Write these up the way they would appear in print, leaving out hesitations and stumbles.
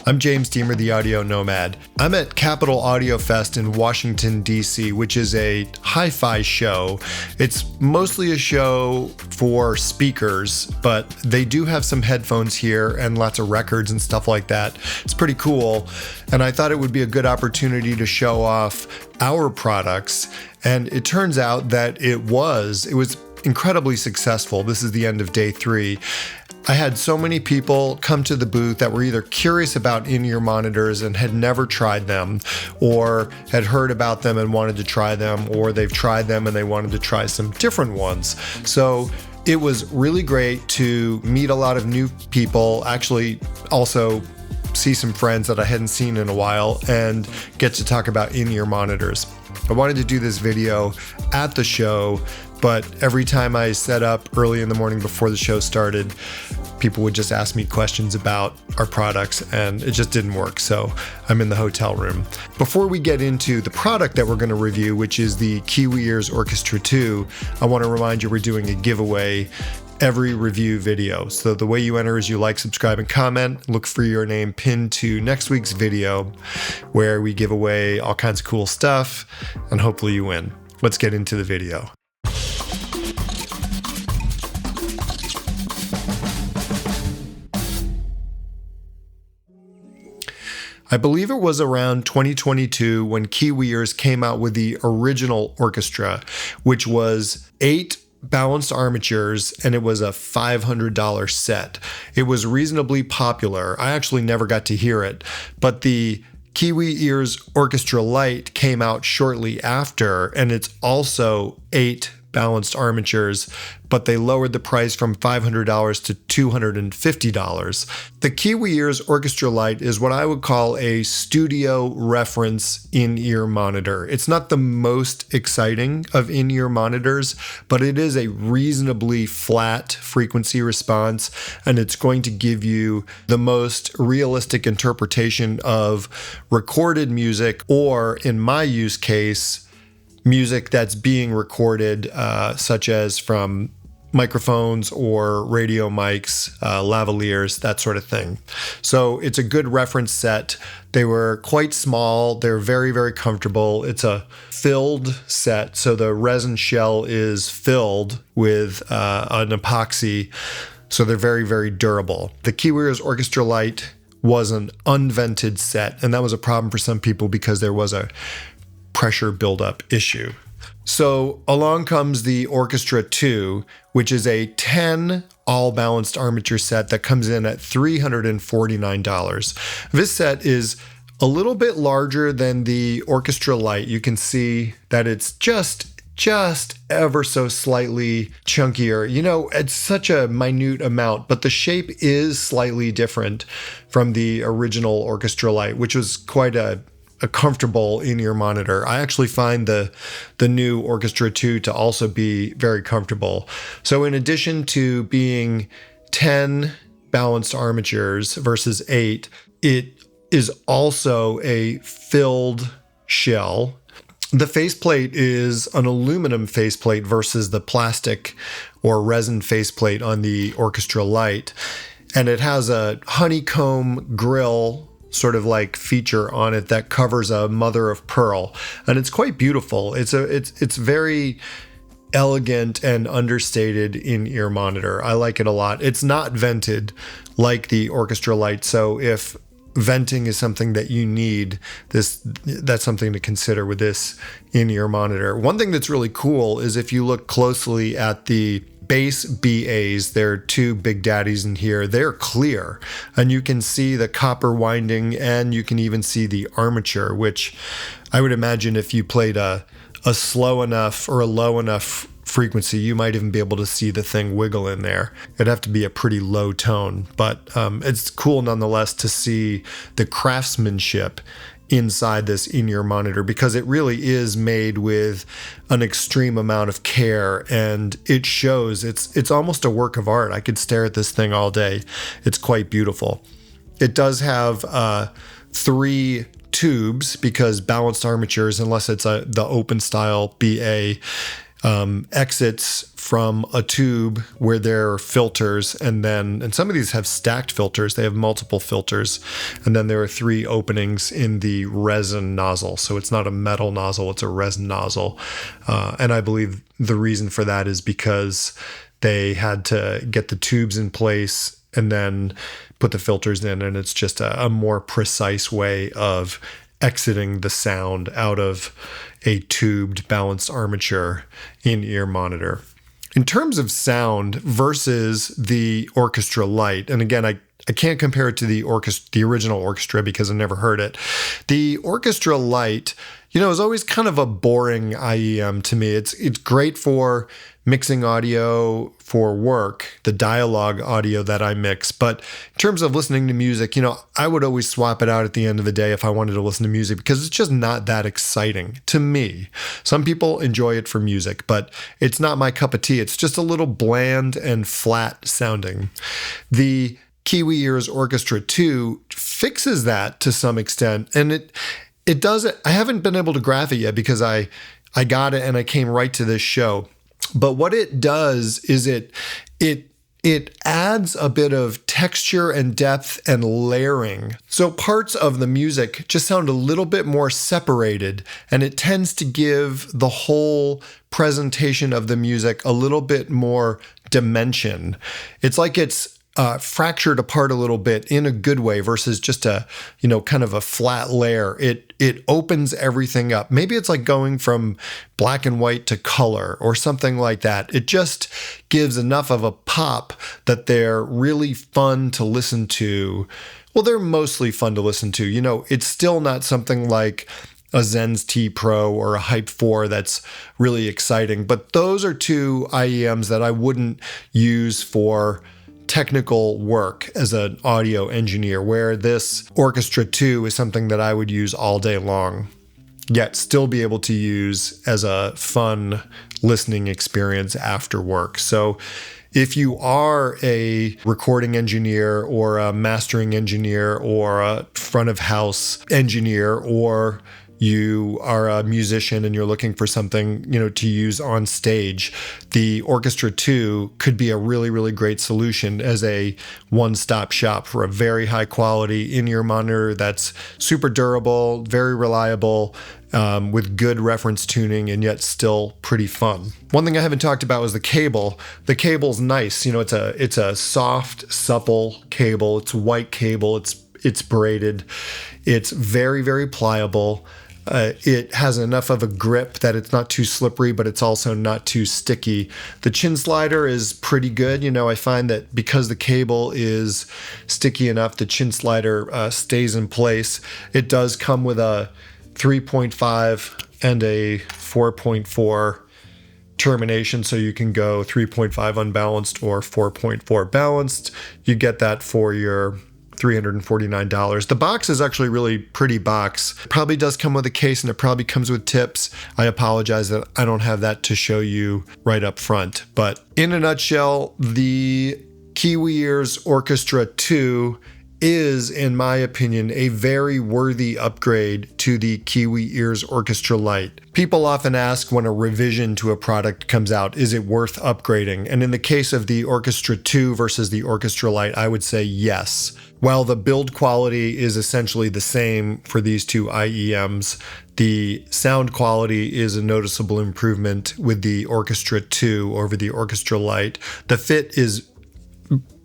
I'm James Demer, the Audio Nomad. I'm at Capitol Audio Fest in Washington, D.C., which is a hi-fi show. It's mostly a show for speakers, but they do have some headphones here and lots of records and stuff like that. It's pretty cool, and I thought it would be a good opportunity to show off our products, and it turns out that it was incredibly successful. This is the end of day 3. I had so many people come to the booth that were either curious about in-ear monitors and had never tried them, or had heard about them and wanted to try them, or they've tried them and they wanted to try some different ones. So it was really great to meet a lot of new people, actually also see some friends that I hadn't seen in a while, and get to talk about in-ear monitors. I wanted to do this video at the show, but every time I set up early in the morning before the show started, people would just ask me questions about our products, and it just didn't work. So I'm in the hotel room. Before we get into the product that we're going to review, which is the Kiwi Ears Orchestra II, I want to remind you we're doing a giveaway every review video. So the way you enter is you like, subscribe, and comment. Look for your name pinned to next week's video, where we give away all kinds of cool stuff, and hopefully you win. Let's get into the video. I believe it was around 2022 when Kiwi Ears came out with the original orchestra, which was 8 balanced armatures, and it was a $500 set. It was reasonably popular. I actually never got to hear it, but the Kiwi Ears Orchestra Lite came out shortly after, and it's also 8 balanced armatures, but they lowered the price from $500 to $250. The Kiwi Ears Orchestra Lite is what I would call a studio reference in-ear monitor. It's not the most exciting of in-ear monitors, but it is a reasonably flat frequency response, and it's going to give you the most realistic interpretation of recorded music, or in my use case, music that's being recorded, such as from microphones or radio mics, lavaliers, that sort of thing. So it's a good reference set. They were quite small. They're very, very comfortable. It's a filled set, so the resin shell is filled with an epoxy, so they're very, very durable. The Kiwi Ears Orchestra Lite was an unvented set, and that was a problem for some people because there was a pressure buildup issue. So along comes the Orchestra II, which is a 10 all-balanced armature set that comes in at $349. This set is a little bit larger than the Orchestra Lite. You can see that it's just ever so slightly chunkier. You know, it's such a minute amount, but the shape is slightly different from the original Orchestra Lite, which was quite a comfortable in-ear monitor. I actually find the new Orchestra II to also be very comfortable. So in addition to being 10 balanced armatures versus 8, it is also a filled shell. The faceplate is an aluminum faceplate versus the plastic or resin faceplate on the Orchestra Lite. And it has a honeycomb grill sort of like feature on it that covers a mother of pearl, and it's quite beautiful. It's very elegant and understated in-ear monitor. I like it a lot. It's not vented like the Orchestra Lite, so if venting is something that you need, that's something to consider with this in-ear monitor. One thing that's really cool is if you look closely at the bass BAs, there are 2 big daddies in here. They're clear, and you can see the copper winding, and you can even see the armature, which I would imagine if you played a slow enough or a low enough frequency, you might even be able to see the thing wiggle in there. It'd have to be a pretty low tone, but it's cool nonetheless to see the craftsmanship inside this in-ear monitor, because it really is made with an extreme amount of care, and it shows. It's almost a work of art. I could stare at this thing all day. It's quite beautiful. It does have 3 tubes, because balanced armatures, unless it's the open style BA, exits from a tube where there are filters, and some of these have stacked filters. They have multiple filters, and then there are 3 openings in the resin nozzle. So it's not a metal nozzle, it's a resin nozzle. And I believe the reason for that is because they had to get the tubes in place and then put the filters in, and it's just a more precise way of exiting the sound out of a tubed balanced armature in-ear monitor. In terms of sound versus the Orchestra Lite, and again, I can't compare it to the original Orchestra because I never heard it. The Orchestra Lite, is always kind of a boring IEM to me. It's great for mixing audio for work, the dialogue audio that I mix. But in terms of listening to music, I would always swap it out at the end of the day if I wanted to listen to music because it's just not that exciting to me. Some people enjoy it for music, but it's not my cup of tea. It's just a little bland and flat sounding. The Kiwi Ears Orchestra II fixes that to some extent, and it does it. I haven't been able to graph it yet because I got it and I came right to this show. But what it does is it adds a bit of texture and depth and layering. So parts of the music just sound a little bit more separated, and it tends to give the whole presentation of the music a little bit more dimension. It's like it's fractured apart a little bit in a good way versus just a, kind of a flat layer. It opens everything up. Maybe it's like going from black and white to color or something like that. It just gives enough of a pop that they're really fun to listen to. Well, they're mostly fun to listen to. It's still not something like a Zen's T Pro or a Hype 4 that's really exciting. But those are 2 IEMs that I wouldn't use for technical work as an audio engineer, where this Orchestra 2 is something that I would use all day long, yet still be able to use as a fun listening experience after work. So if you are a recording engineer or a mastering engineer or a front of house engineer, or you are a musician and you're looking for something, to use on stage, the Orchestra 2 could be a really, really great solution as a one-stop shop for a very high quality in-ear monitor that's super durable, very reliable, with good reference tuning, and yet still pretty fun. One thing I haven't talked about was the cable. The cable's nice. It's a soft, supple cable. It's white cable. It's braided. It's very, very pliable. It has enough of a grip that it's not too slippery, but it's also not too sticky. The chin slider is pretty good. I find that because the cable is sticky enough, the chin slider stays in place. It does come with a 3.5 and a 4.4 termination, so you can go 3.5 unbalanced or 4.4 balanced. You get that for your $349. The box is actually a really pretty box. It probably does come with a case, and it probably comes with tips. I apologize that I don't have that to show you right up front. But in a nutshell, the Kiwi Ears Orchestra II is, in my opinion, a very worthy upgrade to the Kiwi Ears Orchestra Lite. People often ask when a revision to a product comes out, is it worth upgrading? And in the case of the Orchestra II versus the Orchestra Lite, I would say yes. While the build quality is essentially the same for these 2 IEMs, the sound quality is a noticeable improvement with the Orchestra II over the Orchestra Lite. The fit is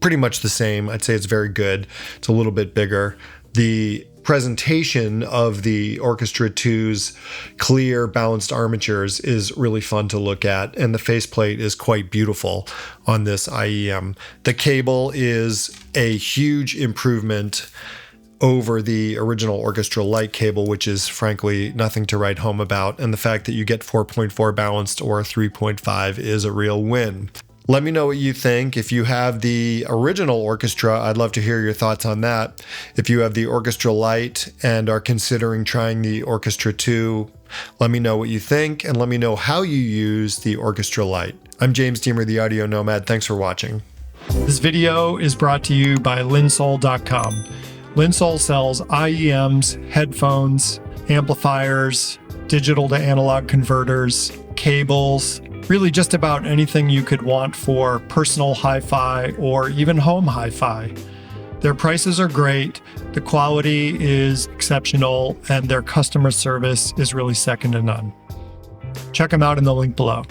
pretty much the same. I'd say it's very good. It's a little bit bigger. The presentation of the Orchestra II's clear balanced armatures is really fun to look at, and the faceplate is quite beautiful on this IEM. The cable is a huge improvement over the original Orchestra Lite cable, which is frankly nothing to write home about, and the fact that you get 4.4 balanced or 3.5 is a real win. Let me know what you think. If you have the original Orchestra, I'd love to hear your thoughts on that. If you have the Orchestra Lite and are considering trying the Orchestra II, let me know what you think, and let me know how you use the Orchestra Lite. I'm James Demer, the Audio Nomad. Thanks for watching. This video is brought to you by Linsoul.com. Linsoul sells IEMs, headphones, amplifiers, digital to analog converters, cables, really just about anything you could want for personal hi-fi or even home hi-fi. Their prices are great, the quality is exceptional, and their customer service is really second to none. Check them out in the link below.